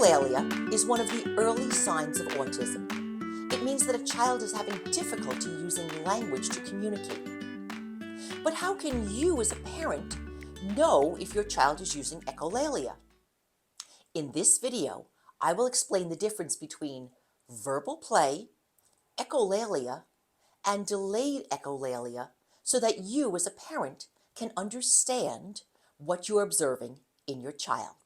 Echolalia is one of the early signs of autism. It means that a child is having difficulty using language to communicate. But how can you as a parent know if your child is using echolalia? In this video, I will explain the difference between verbal play, echolalia, and delayed echolalia so that you as a parent can understand what you're observing in your child.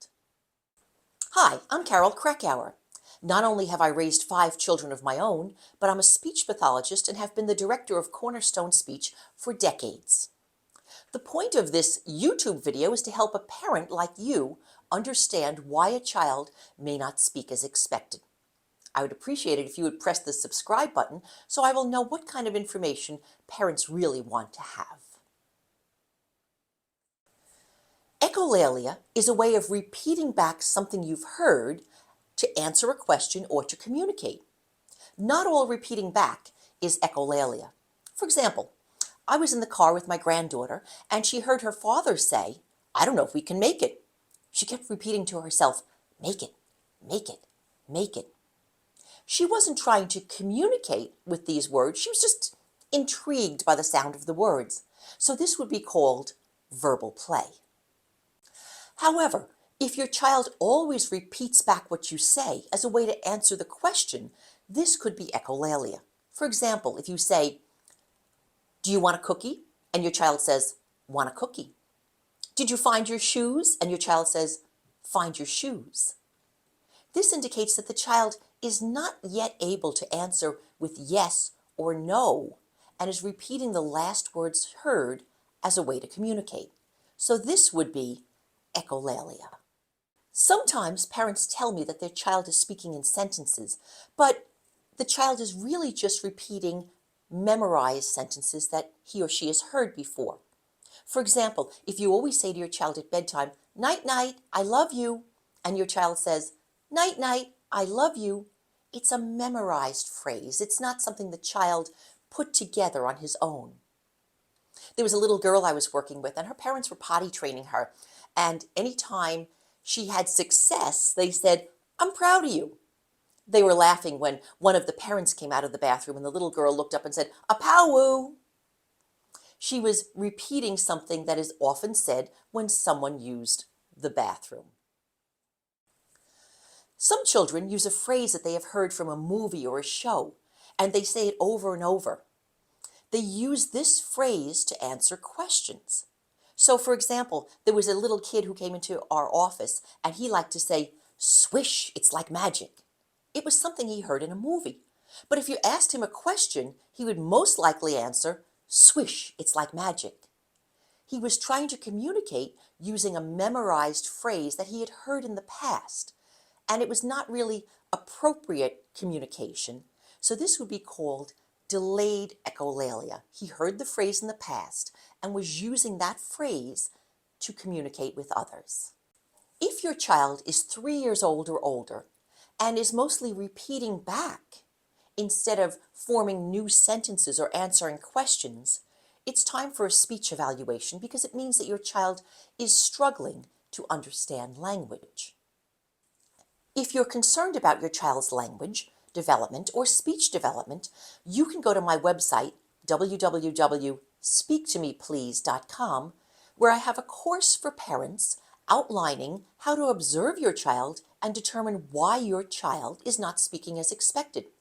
Hi, I'm Carol Krakauer. Not only have I raised 5 children of my own, but I'm a speech pathologist and have been the director of Cornerstone Speech for decades. The point of this YouTube video is to help a parent like you understand why a child may not speak as expected. I would appreciate it if you would press the subscribe button so I will know what kind of information parents really want to have. Echolalia is a way of repeating back something you've heard to answer a question or to communicate. Not all repeating back is echolalia. For example, I was in the car with my granddaughter and she heard her father say, "I don't know if we can make it." She kept repeating to herself, "Make it, make it, make it." She wasn't trying to communicate with these words. She was just intrigued by the sound of the words. So this would be called verbal play. However, if your child always repeats back what you say as a way to answer the question, this could be echolalia. For example, if you say, "Do you want a cookie?" and your child says, "Want a cookie." "Did you find your shoes?" and your child says, "Find your shoes." This indicates that the child is not yet able to answer with yes or no and is repeating the last words heard as a way to communicate. So this would be echolalia. Sometimes parents tell me that their child is speaking in sentences, but the child is really just repeating memorized sentences that he or she has heard before. For example, if you always say to your child at bedtime, "Night, night, I love you," and your child says, "Night, night, I love you," it's a memorized phrase. It's not something the child put together on his own. There was a little girl I was working with, and her parents were potty training her. And anytime she had success, they said, "I'm proud of you." They were laughing when one of the parents came out of the bathroom and the little girl looked up and said, "A pow-woo." She was repeating something that is often said when someone used the bathroom. Some children use a phrase that they have heard from a movie or a show, and they say it over and over. They use this phrase to answer questions. So, for example, there was a little kid who came into our office, and he liked to say, "Swish, it's like magic." It was something he heard in a movie. But if you asked him a question, he would most likely answer, "Swish, it's like magic." He was trying to communicate using a memorized phrase that he had heard in the past, and it was not really appropriate communication. So this would be called delayed echolalia. He heard the phrase in the past and was using that phrase to communicate with others. If your child is 3 years old or older and is mostly repeating back instead of forming new sentences or answering questions, it's time for a speech evaluation because it means that your child is struggling to understand language. If you're concerned about your child's language development or speech development, you can go to my website, www.speaktomeplease.com, where I have a course for parents outlining how to observe your child and determine why your child is not speaking as expected.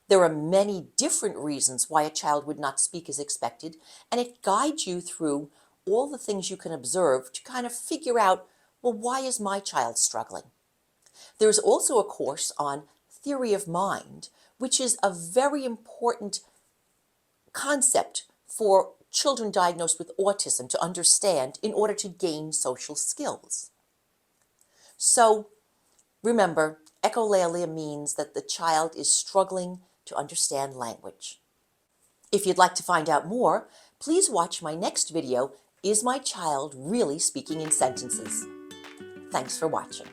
There are many different reasons why a child would not speak as expected, and it guides you through all the things you can observe to kind of figure out, well, why is my child struggling? There's also a course on theory of mind, which is a very important concept for children diagnosed with autism to understand in order to gain social skills. So remember, echolalia means that the child is struggling to understand language. If you'd like to find out more, please watch my next video, Is My Child Really Speaking in Sentences? Thanks for watching.